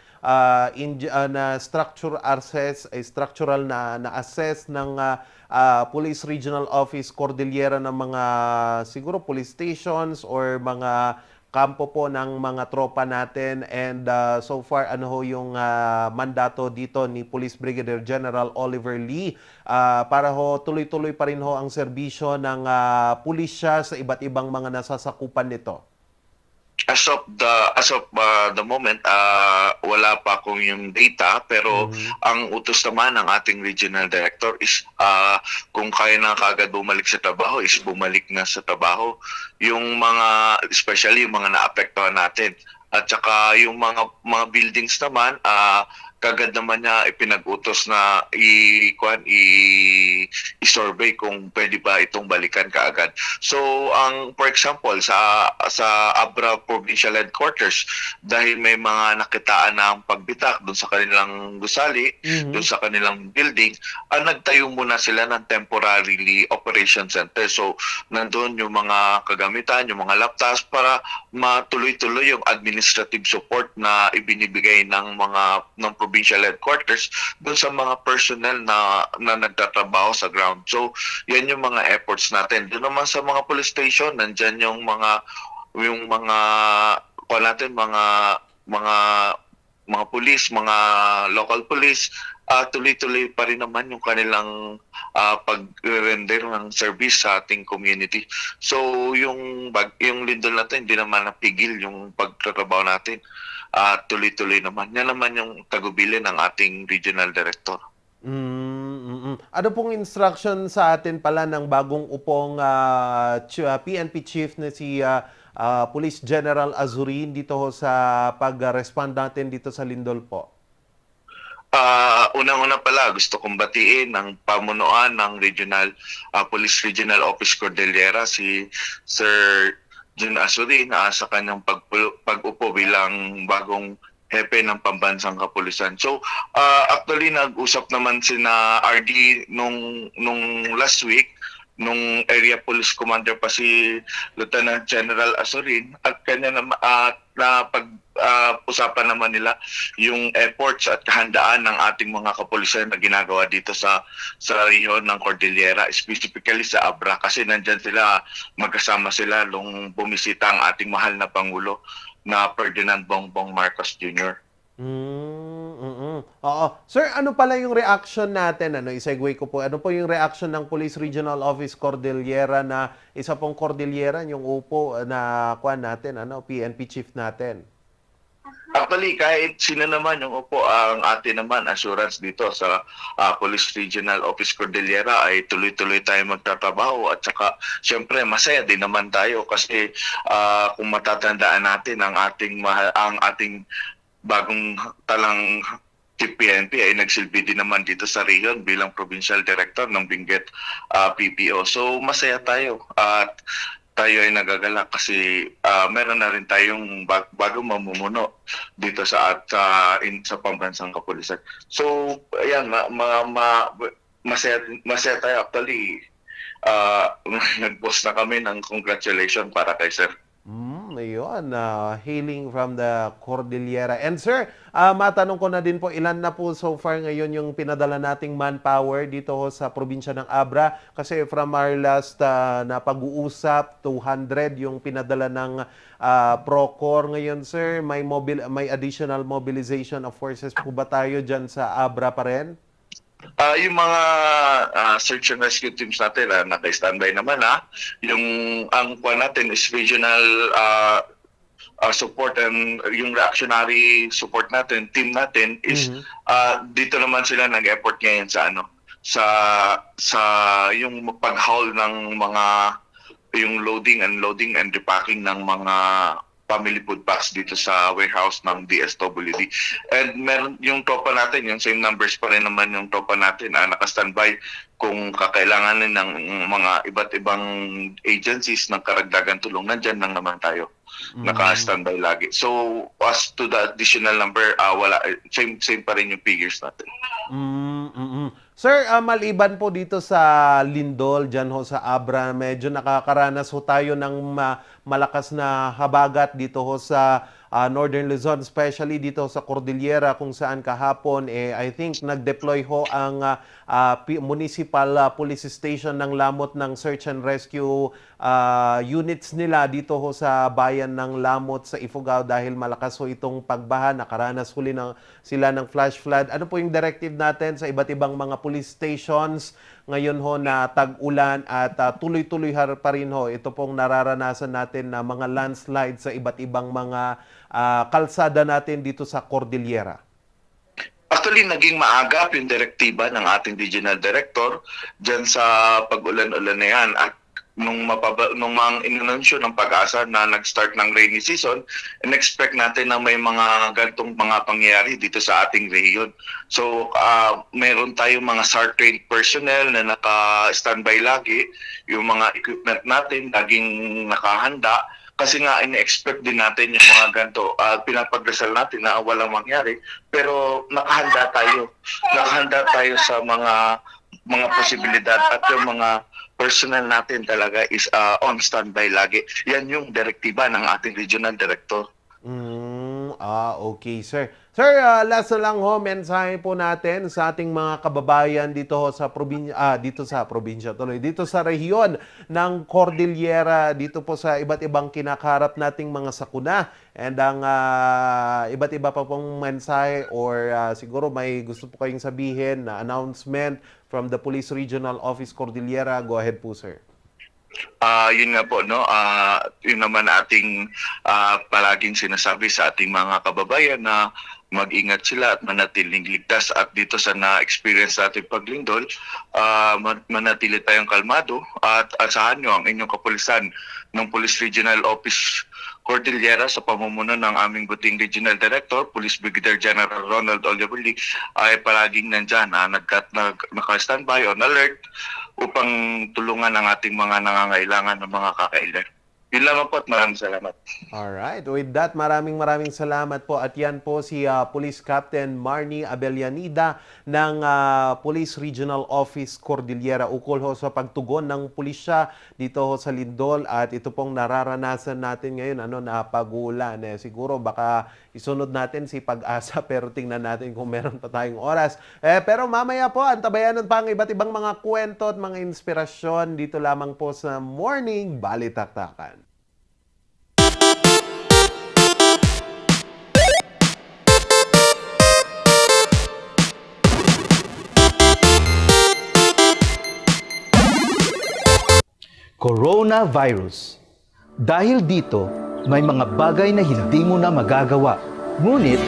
structural na assess ng Police Regional Office Cordillera ng mga siguro police stations or mga kampo po ng mga tropa natin, and so far ano ho yung mandato dito ni Police Brigadier General Oliver Lee para ho tuloy-tuloy pa rin ho ang serbisyo ng pulisya sa iba't ibang mga nasasakupan nito? As of the moment, wala pa akong yung data, pero ang utos naman ng ating regional director is kung kaya na kaagad bumalik sa trabaho, is bumalik na sa trabaho. Yung mga, especially yung mga naapektuhan natin. At saka yung mga buildings naman, kagad naman niya ipinag-utos na i-survey kung pwede ba itong balikan kaagad. So, for example, sa Abra Provincial Headquarters, dahil may mga nakitaan ng pagbitak doon sa kanilang gusali, doon sa kanilang building, nagtayo muna sila ng temporarily operation center. So, nandun yung mga kagamitan, yung mga laptops para matuloy-tuloy yung administrative support na ibinibigay ng provincial headquarters doon sa mga personnel na nagtatrabaho sa ground. So, yan yung mga efforts natin. Doon naman sa mga police station, nandyan yung mga police, mga local police, tuloy-tuloy pa rin naman yung kanilang pag-render ng service sa ating community. So, yung lindol natin, hindi naman napigil yung pagtatrabaho natin. Tuloy-tuloy naman. Yan naman yung tagubilin ng ating regional director. Ano pong instruction sa atin pala ng bagong upong PNP chief na si Police General Azurin dito ho sa pag-respond natin dito sa lindol po? Unang-una pala, gusto kong batiin ng pamunuan ng Police Regional Office Cordillera, si Sir Jun Azurin, sa kanyang pag-upo bilang bagong hepe ng pambansang kapulisan. So, actually, nag-usap naman sina RD nung last week nung area police commander pa si Lieutenant General Azorin, at kanya naman na usapan naman nila yung efforts at kahandaan ng ating mga kapulisan na ginagawa dito sa rehiyon ng Cordillera, specifically sa Abra, kasi nandyan sila, magkasama sila nung bumisita ang ating mahal na Pangulo na Ferdinand Bongbong Marcos Jr. Oo. Sir, ano pala yung reaction natin? I-segue ko po. Ano po yung reaction ng Police Regional Office Cordillera na isa pong Cordillera, yung upo na PNP chief natin? Actually, kahit sino naman yung upo, ang atin naman assurance dito sa Police Regional Office Cordillera ay tuloy-tuloy tayo magtatrabaho, at saka syempre masaya din naman tayo kasi kung matatandaan natin ang ating bagong talang Chief PNP ay nagsilbi din naman dito sa Rion bilang Provincial Director ng Benguet PPO. So masaya tayo at tayo ay nagagalak kasi meron na rin tayong bagong mamumuno dito sa pambansang kapulisan. So ayan, masaya tayo actually. Nag-post na kami ng congratulations para kay Sir. Ayun, hailing from the Cordillera. And sir, matanong ko na din po, ilan na po so far ngayon yung pinadala nating manpower dito sa probinsya ng Abra? Kasi from our last na pag-uusap, 200 yung pinadala ng Procor ngayon, sir. May additional mobilization of forces po ba tayo dyan sa Abra pa rin? Yung mga search and rescue teams natin, naka-standby naman Yung ang kuha natin is regional support, and yung reactionary support natin, team natin is dito naman sila nag-effort ngayon sa yung pag-haul ng mga yung loading, unloading and repacking ng mga family food packs dito sa warehouse ng DSWD. And meron yung tropa natin, yung same numbers pa rin naman yung tropa natin, naka-standby kung kakailanganin ng mga iba't ibang agencies ng karagdagan tulong, nandyan lang naman tayo. Naka-standby lagi. So, as to the additional number, wala, same pa rin yung figures natin. Sir, maliban po dito sa Lindol, dyan ho sa Abra, medyo nakakaranas ho tayo ng malakas na habagat dito ho sa Northern Luzon, especially dito sa Cordillera, kung saan kahapon, I think nag-deploy ho ang municipal police station ng Lamot ng search and rescue units nila dito ho sa bayan ng Lamot sa Ifugao dahil malakas ho itong pagbaha. Nakaranas huli sila ng flash flood. Ano po yung directive natin sa iba't ibang mga police stations ngayon ho na tag-ulan at tuloy-tuloy pa rin ho ito pong nararanasan natin na mga landslide sa iba't ibang mga kalsada natin dito sa Cordillera? Actually, naging maagap yung direktiba ng ating regional director dyan sa pag-ulan-ulan na yan. At nung mga inanunsyo ng Pag-asa na nag-start ng rainy season, in-expect natin na may mga ganitong mga pangyayari dito sa ating rehiyon. So, meron tayong mga SAR-trained personnel na naka-standby lagi. Yung mga equipment natin laging nakahanda. Kasi nga, in-expect din natin yung mga ganito. Pinapagdasal natin na walang mangyari. Pero nakahanda tayo. Nakahanda tayo sa mga posibilidad. At yung mga personnel natin talaga is on standby lagi. Yan yung direktiba ng ating regional director. Okay, sir. Sir, last na lang ho, mensahe po natin sa ating mga kababayan dito sa probinsya, dito sa rehiyon ng Cordillera, dito po sa iba't ibang kinakarap nating mga sakuna. And ang iba't iba pa pong mensahe or siguro may gusto po kayong sabihin na announcement from the Police Regional Office Cordillera. Go ahead po, sir. Yun nga po, no? Yun naman ating palaging sinasabi sa ating mga kababayan na mag-ingat sila at manatiling ligtas, at dito sa na-experience natin paglindol, manatili tayong kalmado at asahan nyo ang inyong kapulisan ng Police Regional Office Cordillera sa pamumuno ng aming buting Regional Director, Police Brigadier General Ronald Oliverli, ay palaging nandyan, naka-standby on alert upang tulungan ang ating mga nangangailangan ng mga kakailan. Yun lamang po at maraming salamat. Alright, with that, maraming salamat po. At yan po si Police Captain Marnie Abellanida ng Police Regional Office Cordillera ukol ho sa pagtugon ng pulisya dito ho sa Lindol. At ito pong nararanasan natin ngayon, na pag-uulan. Siguro baka isunod natin si Pag-asa pero tingnan natin kung meron pa tayong oras. Pero mamaya po, antabayanan pa ang iba't ibang mga kwento at mga inspirasyon dito lamang po sa Morning Balitaktakan. Coronavirus. Dahil dito, may mga bagay na hindi mo na magagawa. Ngunit,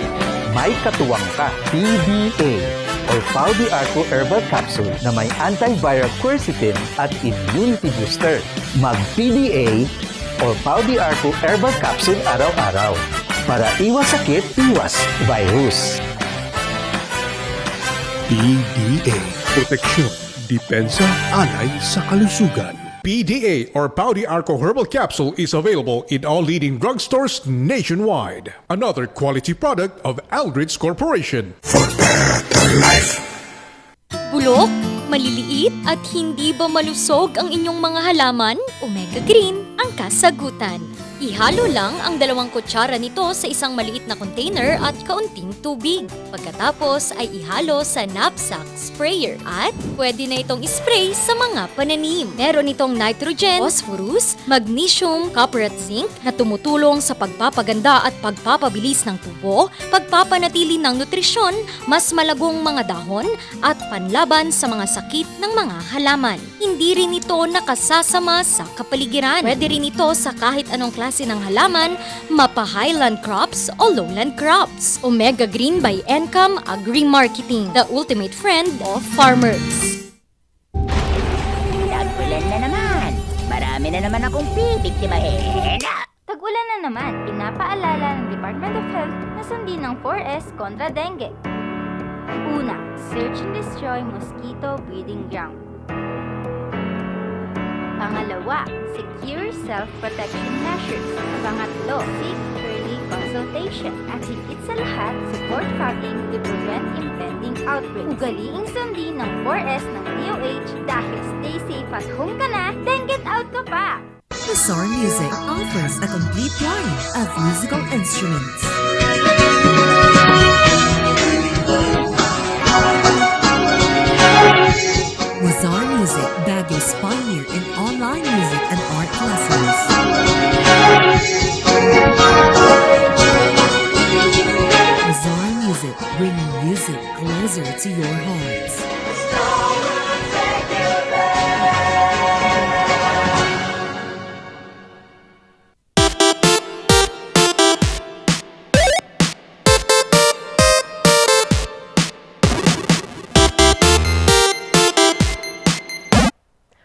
may katuwang ka. PDA or Pau de Arco Herbal Capsule na may antiviral quercetin at immunity booster. Mag-PDA or Pau de Arco Herbal Capsule araw-araw. Para iwas sakit, iwas virus. PDA. Proteksyon, depensa, alay sa kalusugan. PDA or Pau de Arco Herbal Capsule is available in all leading drugstores nationwide. Another quality product of Aldrich Corporation. For better life. Bulok, maliliit at hindi ba malusog ang inyong mga halaman? Omega Green ang kasagutan. Ihalo lang ang 2 kutsara nito sa isang maliit na container at kaunting tubig. Pagkatapos ay ihalo sa knapsack sprayer at pwede na itong ispray sa mga pananim. Meron itong nitrogen, phosphorus, magnesium, copper at zinc na tumutulong sa pagpapaganda at pagpapabilis ng tubo, pagpapanatili ng nutrisyon, mas malagong mga dahon at panlaban sa mga sakit ng mga halaman. Hindi rin ito nakasasama sa kapaligiran. Pwede rin ito sa kahit anong klase ng halaman, mapa-highland crops o lowland crops. Omega Green by Encam Agri-Marketing, the ultimate friend of farmers. Tag-ulan na naman. Marami na naman akong bibiktimahin. Tag-ulan na naman, pinapaalala ng Department of Health na sundin ng 4S kontra dengue. Una, search and destroy mosquito breeding ground. Pangalawa, secure self-protection measures. Pangatlo, seek early consultation. At higit sa lahat, support fogging to prevent impending outbreaks. Ugaliing sundin ng 4S ng DOH dahil stay safe at home ka na, then get out ka pa! Mazar Music offers a complete line of musical instruments. Mazar Music, Baguio's pioneer in online music and art lessons. Mazar Music, bringing music closer to your hearts.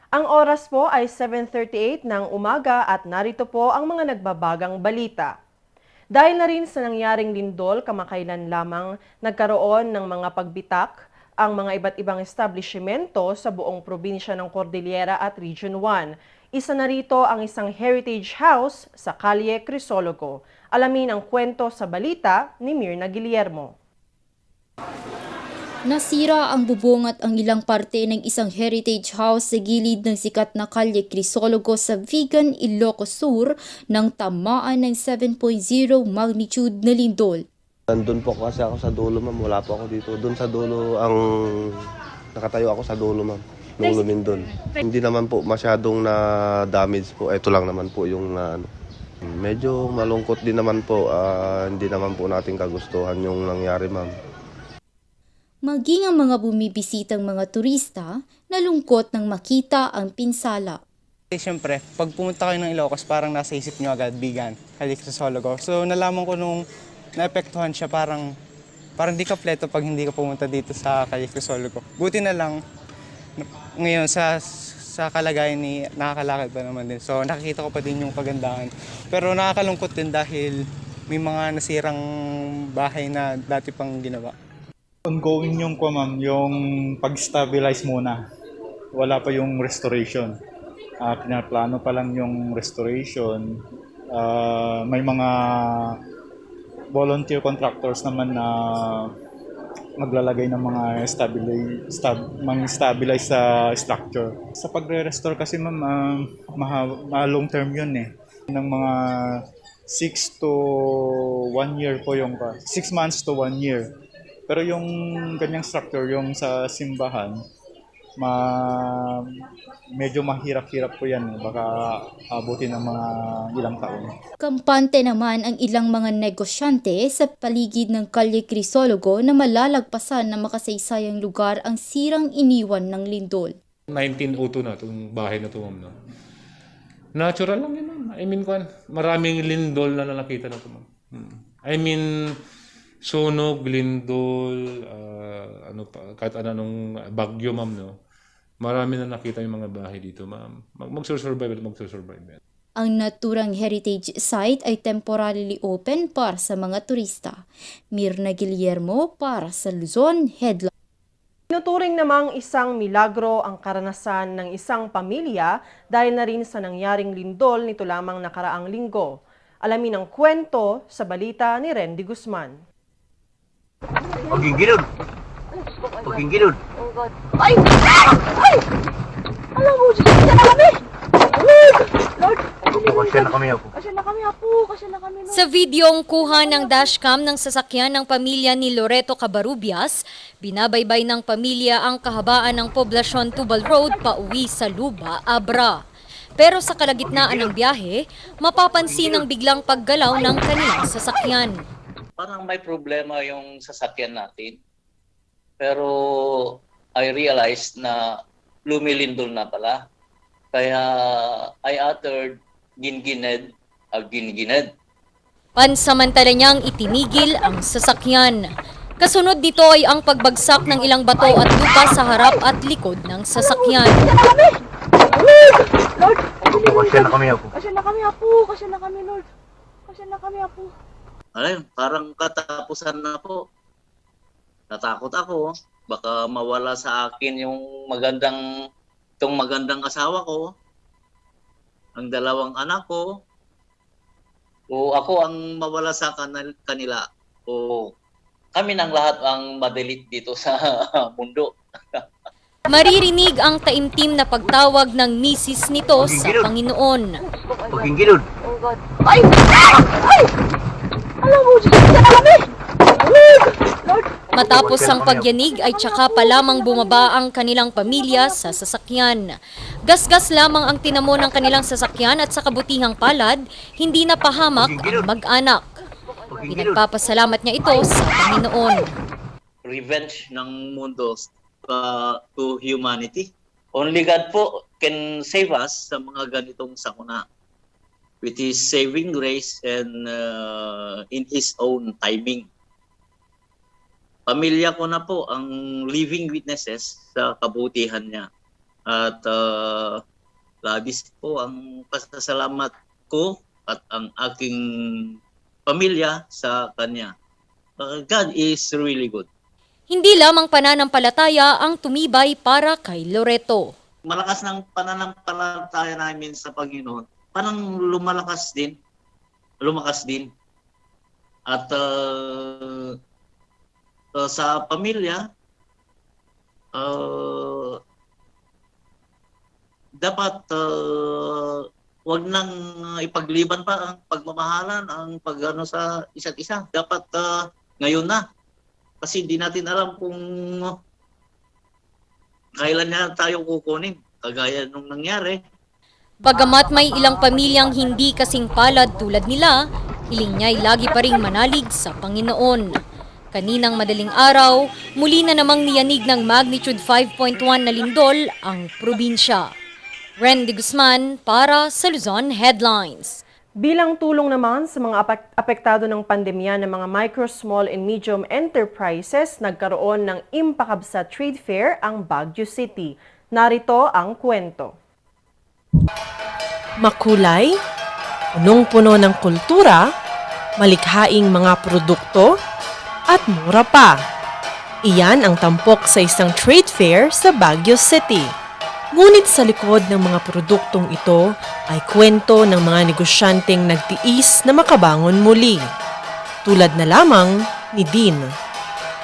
Ang oras po ay 7:38 ng umaga at narito po ang mga nagbabagang balita. Dahil na rin sa nangyaring lindol, kamakailan lamang nagkaroon ng mga pagbitak ang mga iba't ibang establishmento sa buong probinsya ng Cordillera at Region 1. Isa na rito ang isang heritage house sa Calle Crisologo. Alamin ang kwento sa balita ni Mirna Guillermo. Nasira ang bubong at ang ilang parte ng isang heritage house sa gilid ng sikat na Calle Crisologo sa Vigan, Ilocos Sur nang tamaan ng 7.0 magnitude na lindol. Nandun po kasi ako sa dulo, ma'am. Wala po ako dito. Doon sa dulo, nakatayo ako sa dulo, ma'am. Nung lumindol. Hindi naman po masyadong na-damage po. Ito lang naman po yung medyo malungkot din naman po. Hindi naman po natin kagustuhan yung nangyari, ma'am. Maging ang mga bumibisitang mga turista, nalungkot nang makita ang pinsala. Siyempre, pag pumunta kayo ng Ilocos, parang nasa isip nyo agad, Vigan, Calle Crisologo. So nalaman ko nung naepektuhan siya, parang di kompleto pag hindi ka pumunta dito sa Calle Crisologo. Buti na lang, ngayon sa kalagayan ni nakakalakad pa naman din. So nakikita ko pa din yung kagandahan. Pero nakakalungkot din dahil may mga nasirang bahay na dati pang ginawa. Ongoing yung pag-stabilize muna. Wala pa yung restoration. Pinaplano pa lang yung restoration. May mga volunteer contractors naman na maglalagay ng mga stabilize sa structure. Sa pagre-restore kasi ma'am, long term yun eh. Ng mga 6 to 1 year po yung 6 months to 1 year. Pero yung ganyang structure, yung sa simbahan, medyo mahirap-hirap po yan. Baka abutin ng mga ilang taon. Kampante naman ang ilang mga negosyante sa paligid ng Calle Crisologo na malalagpasan na makasaysayang lugar ang sirang iniwan ng lindol. 1902 na itong bahay na ito, ma'am. No? Natural lang yun, ma'am. I mean, maraming lindol na nakita na ito, ma'am. I mean, sunog, lindol, kahit anong bagyo, ma'am, no? Marami na nakita yung mga bahay dito, ma'am. Magsusurvive. Ang naturang heritage site ay temporarily open para sa mga turista. Mirna Guillermo para sa Luzon Headline. Tinuturing namang isang milagro ang karanasan ng isang pamilya dahil na rin sa nangyaring lindol nito lamang nakaraang linggo. Alamin ang kwento sa balita ni Randy Guzman. Pagingilod! Ay! Alam mo, Diyos na kami! Lord! Kasya na kami, Lord. Sa videong kuha ng dashcam ng sasakyan ng pamilya ni Loreto Cabarubias, binabaybay ng pamilya ang kahabaan ng poblasyon Tubal Road pauwi sa Luba, Abra. Pero sa kalagitnaan ng biyahe, mapapansin ang biglang paggalaw ng kanilang sasakyan. Parang may problema yung sasakyan natin. Pero I realized na lumilindol na pala. Kaya I uttered gingined. Pansamantala niyang itinigil ang sasakyan. Kasunod dito ay ang pagbagsak ng ilang bato at lupa sa harap at likod ng sasakyan. Lord! Kasya na kami, Lord. Kasya na kami, Apo. Ayun, parang katapusan na po. Natakot ako. Baka mawala sa akin yung magandang asawa ko. Ang dalawang anak ko. O ako ang mawala sa kanila. O kami ng lahat ang madelit dito sa mundo. Maririnig ang taimtim na pagtawag ng misis nito sa Panginoon. Pagingilod! Ay! Alam mo, Diyos na kami! Lord! Matapos ang pagyanig ay tsaka pa lamang bumaba ang kanilang pamilya sa sasakyan. Gasgas lamang ang tinamo ng kanilang sasakyan at sa kabutihang palad, hindi napahamak ang mag-anak. Pinagpapasalamat niya ito sa Panginoon. Revenge ng mundo to humanity. Only God po can save us sa mga ganitong sakuna. With His saving grace and in His own timing. Pamilya ko na po ang living witnesses sa kabutihan niya. At labis po ang pasasalamat ko at ang aking pamilya sa Kanya. God is really good. Hindi lamang pananampalataya ang tumibay para kay Loreto. Malakas ng pananampalataya namin sa Panginoon. Parang lumakas din. At sa pamilya, dapat wag nang ipagliban pa ang pagmamahalan, ang pag-ano sa isa't isa. Dapat ngayon na. Kasi hindi natin alam kung kailan na tayo kukunin. Kagaya nung nangyari. Bagamat may ilang pamilyang hindi kasing palad tulad nila, hiling niya'y lagi pa ring manalig sa Panginoon. Kaninang madaling araw, muli na namang niyanig ng magnitude 5.1 na lindol ang probinsya. Randy Guzman para sa Luzon Headlines. Bilang tulong naman sa mga apektado ng pandemya ng mga micro, small, and medium enterprises, nagkaroon ng impakabsa trade fair ang Baguio City. Narito ang kwento. Makulay, punong-puno ng kultura, malikhaing mga produkto, at mura pa. Iyan ang tampok sa isang trade fair sa Baguio City. Ngunit sa likod ng mga produktong ito ay kwento ng mga negosyanteng nagtiis na makabangon muli. Tulad na lamang ni Dean.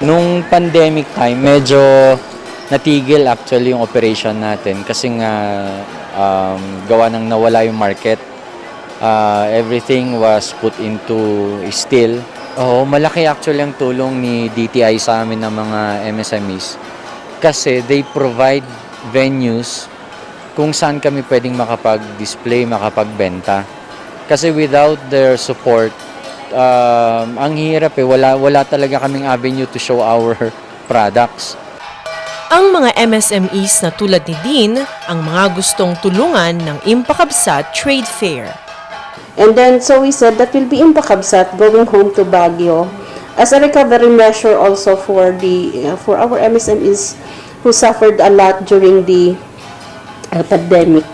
Nung pandemic time, medyo natigil actually yung operation natin kasi nga gawa ng nawala yung market. Everything was put into still. Malaki actually ang tulong ni DTI sa amin ng mga MSMEs kasi they provide venues kung saan kami pwedeng makapag-display, makapagbenta. Kasi without their support, ang hirap wala talaga kaming avenue to show our products. Ang mga MSMEs na tulad ni Dean ang mga gustong tulungan ng Impakabsat Trade Fair. And then, so we said that will be Impakabsat going home to Baguio as a recovery measure also for our MSMEs who suffered a lot during the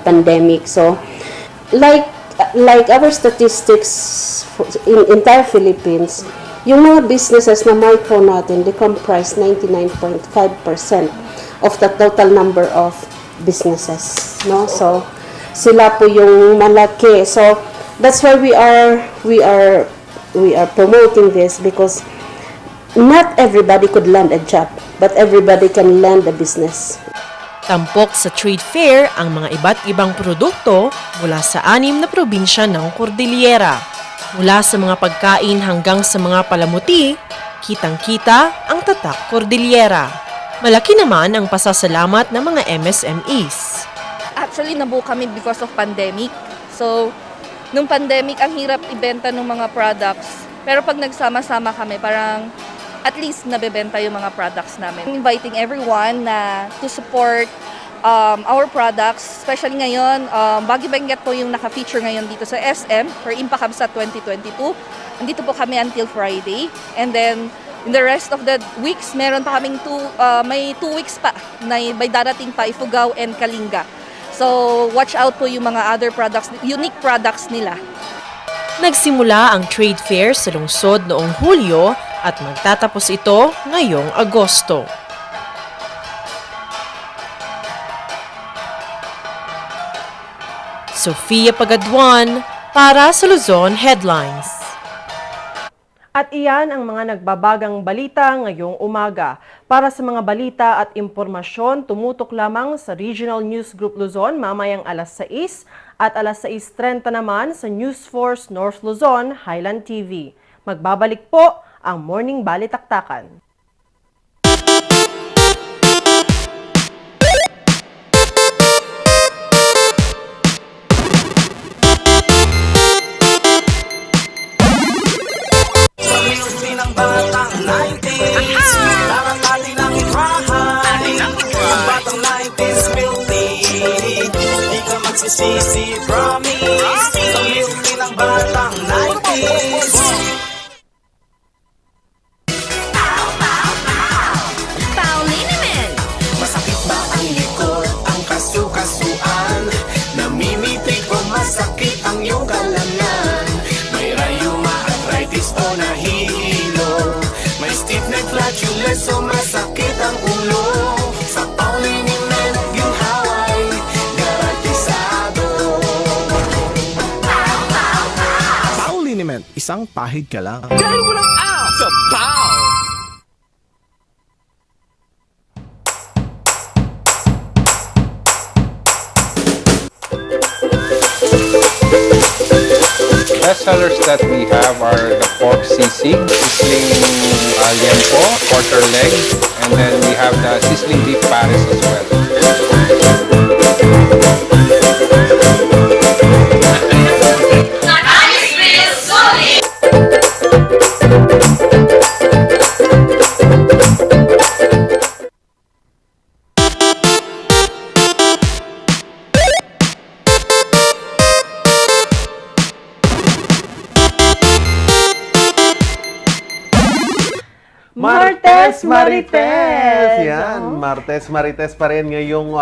pandemic. So, like our statistics in entire Philippines, yung mga businesses na micro natin, they comprise 99.5% of the total number of businesses, no? So, sila po yung malaki. So, that's why we are promoting this because not everybody could land a job, but everybody can land a business. Tampok sa trade fair ang mga iba't ibang produkto mula sa 6 na probinsya ng Cordillera. Mula sa mga pagkain hanggang sa mga palamuti, kitang-kita ang tatak Cordillera. Malaki naman ang pasasalamat ng mga MSMEs. Actually, nabuo kami because of pandemic. So, nung pandemic, ang hirap ibenta ng mga products. Pero pag nagsama-sama kami, parang at least nabebenta yung mga products namin. Inviting everyone to support our products, especially ngayon, Baguio Benguet po yung naka-feature ngayon dito sa SM for Impakabsat 2022. Andito po kami until Friday. And then, in the rest of the weeks, meron pa kaming may 2 weeks pa na may darating pa Ifugao and Kalinga. So, watch out po yung mga other products, unique products nila. Nagsimula ang trade fair sa lungsod noong Hulyo at magtatapos ito ngayong Agosto. Sofia Pagaduan para sa Luzon Headlines. At iyan ang mga nagbabagang balita ngayong umaga. Para sa mga balita at impormasyon, tumutok lamang sa Regional News Group Luzon mamayang alas 6 at alas 6:30 naman sa News Force North Luzon, Highland TV. Magbabalik po ang Morning Balitaktakan. Sisi promise sa milky ng batang 90s. Pauliniment! Masakit ba ang likod, ang kasu-kasuan? Namimitig o masakit ang iyong kalamnan? May rayuma, arthritis o nahihilo? May stiff neck, flatulence o masakit ang ulo? Sa Pauliniment, ginhaway isang pahid ka lang. Dahil walang out sa POW! Best sellers that we have are the pork sisig, sizzling liempo, quarter leg, and then we have the sizzling beef pares as well. Martes Marites! Yan, Martes Marites pa rin ngayong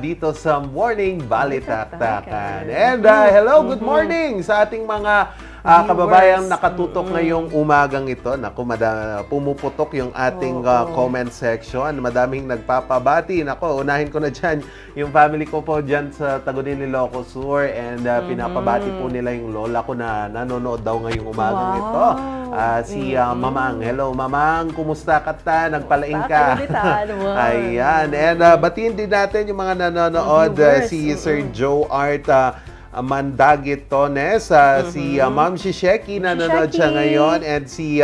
dito sa Morning Balitaktakan. And hello, good morning sa ating mga kababayang nakatutok ngayong umagang ito. Naku, pumuputok yung ating comment section. Madaming nagpapabati. Naku, unahin ko na dyan yung family ko po dyan sa Tagunin, Ilocos Sur. And pinapabati po nila yung lola ko na nanonood daw ngayong umagang ito. Si Mamang. Hello, Mamang. Kumusta ka ta? Nagpalaing ka. Ayan. And batiin din natin yung mga nanonood. Si Sir Joe Art Mandagit Tones, si Ma'am Shisheki nanonood siya ngayon, and si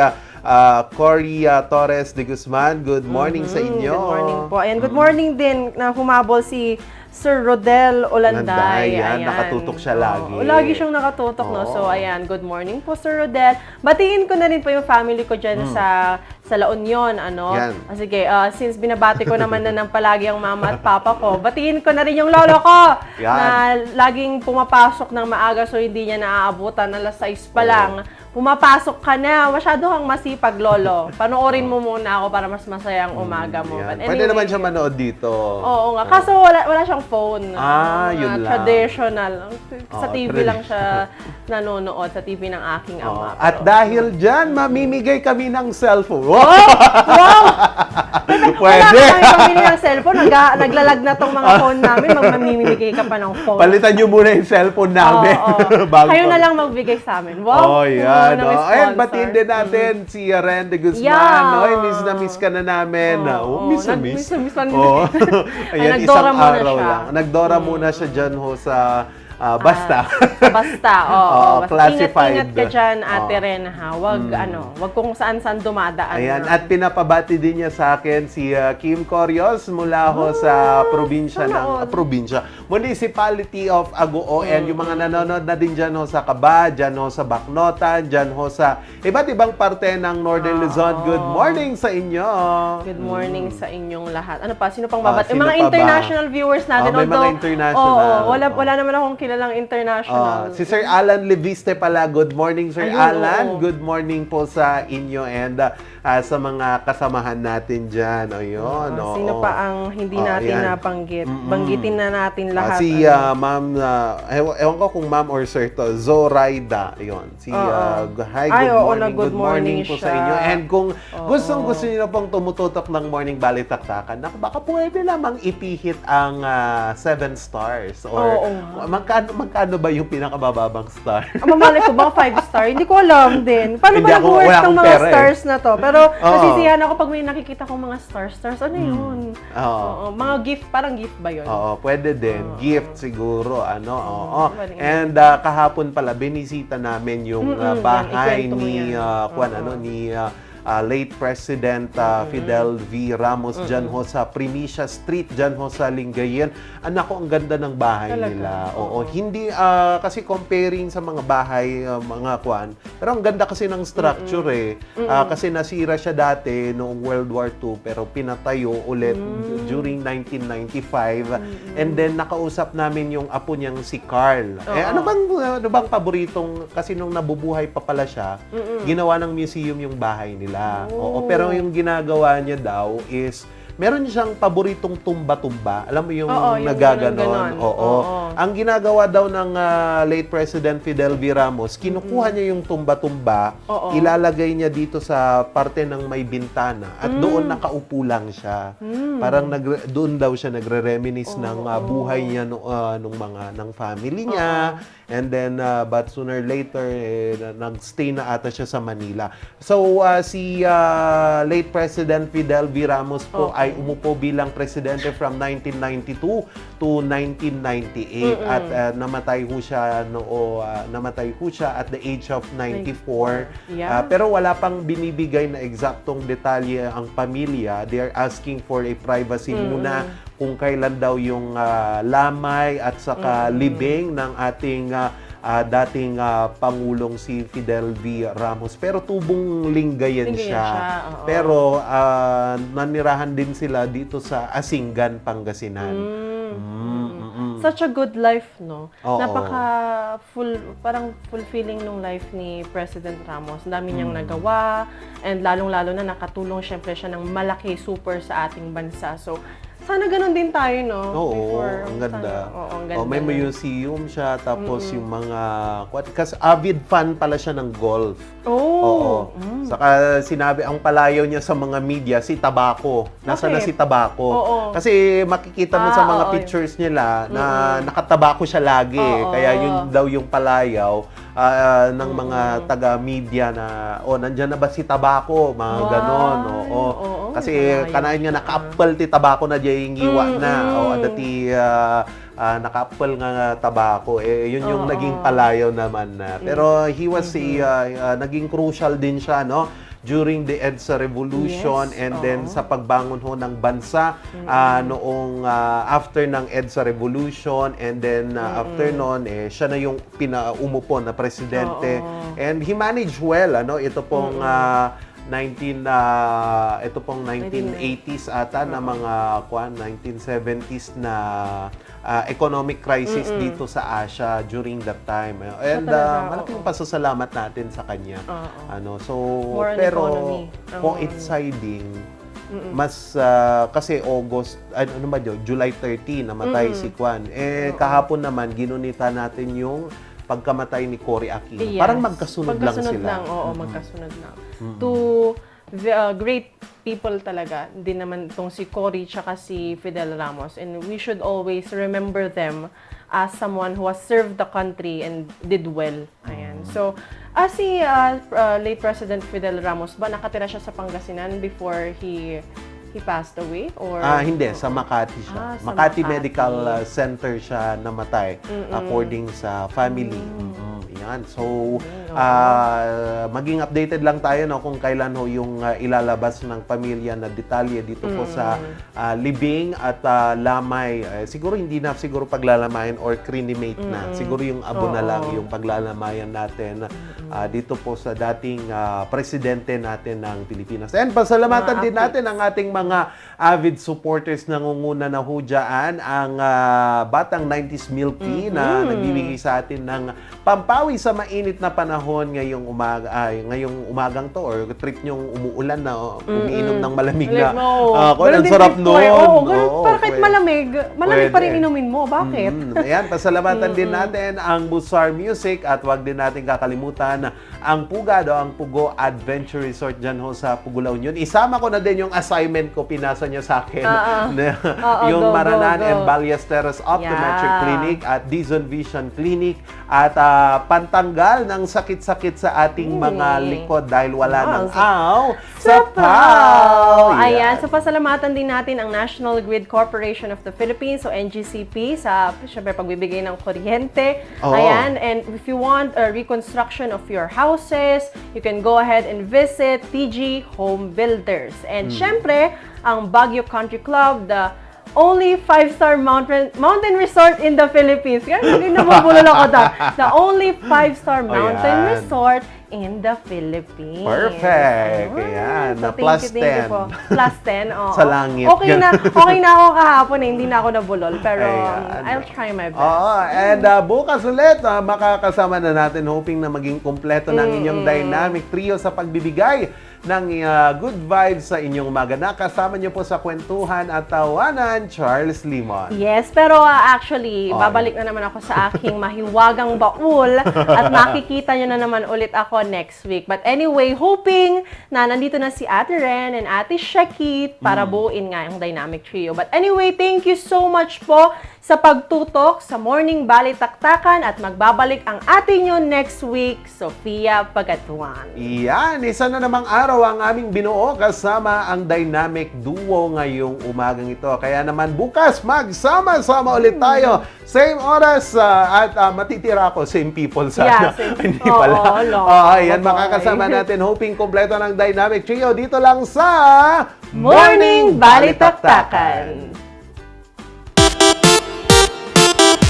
Cory Torres de Guzman. Good morning sa inyo. Good morning po. Ayan, good morning din na humabol si Sir Rodel Olanday. Ayan, nakatutok siya lagi. Lagi siyang nakatutok, no? So, ayan, good morning po, Sir Rodel. Batiin ko na rin po yung family ko dyan sa La Union, ano? Sige, since binabati ko naman na ng palagi ang mama at papa ko, batiin ko na rin yung lolo ko na laging pumapasok ng maaga so hindi niya naaabutan, alas 6 pa lang. Pumapasok ka na, masyado kang masipag, lolo. Panoorin mo muna ako para mas masaya ang umaga mo. But anyway, pwede naman siya manood dito. Oo nga, kaso wala siyang phone. Yun lang. Traditional. Sa TV lang siya nanonood, sa TV ng aking ama. At dahil dyan, mamimigay kami ng cellphone. Wow! Pwede. Wala kami pamili ng cellphone. Naglalag na tong mga phone namin. Mamimigay ka pa ng phone. Palitan nyo muna yung cellphone namin. Kayo na lang magbigay sa amin. Wow! Ayan, batiin din natin si Ren de Guzman. Oy, miss na miss ka na namin. Miss na miss. Ayan, isang araw lang. Nagdora muna siya dyan sa Basta. Classified. Ingat ka dyan, Ate Ren, ha? Wag kung saan-saan dumadaan. Ayan, at pinapabati din niya sa akin si Kim Corios mula sa Municipality of Agoo. And yung mga nanonood na din dyan sa Kaba, dyan sa Bacnotan, dyan sa iba't ibang parte ng Northern Luzon. Good morning sa inyo. Good morning sa inyong lahat. Ano pa? Sino pang babati? Mga international viewers natin. May mga international. Wala naman akong kilalang international. Si Sir Alan Leviste pala. Good morning, Sir Alan. Good morning po sa inyo and sa mga kasamahan natin dyan. Ayun. Sino pa ang hindi natin nabanggit? Banggitin na natin lahat. Si Ma'am, ewan ko kung Ma'am or Sir to, Zoraida. Ayun. Good morning po sa inyo. And kung gusto niyo pong tumututok ng morning balitaktakan, baka pwede namang ipihit ang 7 stars. Or magkano ba yung pinakabababang star? Mamalay ko ba 5 star? Hindi ko alam din. Paano ba nag-work ng mga stars na to? Pero nasisiyahan ako pag may nakikita kong mga stars. Ano yun? Mga gift, parang gift ba yun? Pwede din. Gift siguro. And kahapon pala, binisita namin yung bahay ni late President Fidel V. Ramos dyan sa Primicia Street, dyan sa Lingayen. Anak ko, ang ganda ng bahay nila. Hindi, kasi comparing sa mga bahay, pero ang ganda kasi ng structure kasi nasira siya dati noong World War II, pero pinatayo ulit during 1995. And then, nakausap namin yung apo niyang si Carl. Ano bang paboritong, kasi nung nabubuhay pa pala siya, ginawa ng museum yung bahay nila. Pero yung ginagawa niya daw is meron siyang paboritong tumba-tumba. Alam mo yung nagaganon? Ang ginagawa daw ng late President Fidel V. Ramos, kinukuha niya yung tumba-tumba, ilalagay niya dito sa parte ng may bintana at doon nakaupo lang siya. Parang doon daw siya nagre-reminisce ng buhay niya ng family niya. And then, but sooner or later, nag-stay na ata siya sa Manila. So, si late President Fidel V. Ramos po ay umupo bilang presidente from 1992 to 1998 at namatay ho siya at the age of 94. Pero wala pang binibigay na eksaktong detalye ang pamilya. They are asking for a privacy muna kung kailan daw yung lamay at saka libing ng ating dating Pangulong si Fidel V. Ramos. Pero tubong Lingayen siya. Pero nanirahan din sila dito sa Asingan, Pangasinan. Such a good life, no? Parang fulfilling nung life ni President Ramos. Ang dami niyang nagawa and lalong-lalo na nakatulong syempre siya ng malaki super sa ating bansa. So, Sana ganun din tayo, no? Oo, Before. ang ganda. Sana, ang ganda. May museum siya, tapos yung mga... Kasi avid fan pala siya ng golf. Oo. Saka sinabi, ang palayaw niya sa mga media, si Tabaco. Nasa na si Tabaco. Kasi makikita mo sa mga pictures nila na nakatabako siya lagi. Kaya yun daw yung palayaw ng mga taga-media na, nandyan na ba si Tabaco? Mga ganon. Kasi kanain nga naka-apple ti Tabaco na diya yung giwa na. Dati naka-apple nga tabako. Yun yung naging palayaw naman na. Pero he was naging crucial din siya, no? During the EDSA Revolution and then sa pagbangon ho ng bansa noong after ng EDSA Revolution and then after noon siya na yung umupo na presidente and he managed well, ano? Ito pong 1980s ata na mga 1970s na economic crisis dito sa Asia during that time. And malaking pasasalamat natin sa kanya. Pero coinciding mas kasi August July 13 namatay si Kwan. Kahapon naman ginunita natin yung pagkamatay ni Cory Aquino. Parang magkasunod lang sila. Magkasunod lang. Two great people talaga. Hindi naman itong si Cory tsaka si Fidel Ramos. And we should always remember them as someone who has served the country and did well. Ayan. So, si late President Fidel Ramos ba, nakatira siya sa Pangasinan before he passed away? Or hindi, sa Makati siya. Makati Medical Center siya namatay according sa family. Yan. So, maging updated lang tayo kung kailan ho yung ilalabas ng pamilya na detalye dito po sa libing at lamay. Siguro hindi na paglalamayan or cremate na. Siguro yung abo na lang yung paglalamayan natin dito po sa dating presidente natin ng Pilipinas. And pasalamatan din natin ang ating mga avid supporters na nangunguna na hudyaan ang Batang 90s Milky na nagbibigay sa atin ng pampawi sa mainit na panahon ngayong umagang to or trip nyong umuulan na umiinom ng malamig na ang sarap noon. Para kahit malamig pa rin inumin mo. Bakit? Ayan, pasalamatan din natin ang Busar Music at wag din natin kakalimutan ang Pugo Adventure Resort dyan ho sa Pugo La Union. Isama ko na din yung assignment ko, pinasa niya sa akin. Yung Maranan and Ballesteros Optometric Clinic at Dizon Vision Clinic at pantanggal ng sakit-sakit sa ating mga likod dahil wala ng sa PAW. Ayan, so pasalamatan din natin ang National Grid Corporation of the Philippines o NGCP sa syempre pagbibigay ng kuryente. Ayan, and if you want a reconstruction of your houses, you can go ahead and visit TG Home Builders. And syempre, ang Baguio Country Club, the only 5-star mountain resort in the Philippines. Kaya hindi nabubulol ako the only 5-star mountain resort in the Philippines. Perfect. Ayan. So, plus 10. Plus 10, oo. Sa langit. Okay na ako kahapon hindi na ako nabulol. Pero I'll try my best. And bukas ulit, makakasama na natin hoping na maging kumpleto ng inyong dynamic trio sa pagbibigay ng good vibes sa inyong umaga. Nakasama niyo po sa kwentuhan at tawanan, Charles Limon. Yes, pero actually, babalik na naman ako sa aking mahiwagang baul at makikita niyo na naman ulit ako next week. But anyway, hoping na nandito na si Ate Ren and Ate Shakit para buuin nga yung Dynamic Trio. But anyway, thank you so much po sa pagtutok sa Morning Balitaktakan at magbabalik ang atin nyo next week, Sofia Pagatuan. Iyan, isa na namang araw ang aming binuo kasama ang dynamic duo ngayong umagang ito. Kaya naman bukas, magsama-sama ulit tayo. Same oras at matitira ako, same people sana. Yeah, Hindi pala. Ayan, makakasama natin. Hoping kompleto ng Dynamic Trio dito lang sa Morning Balitaktakan.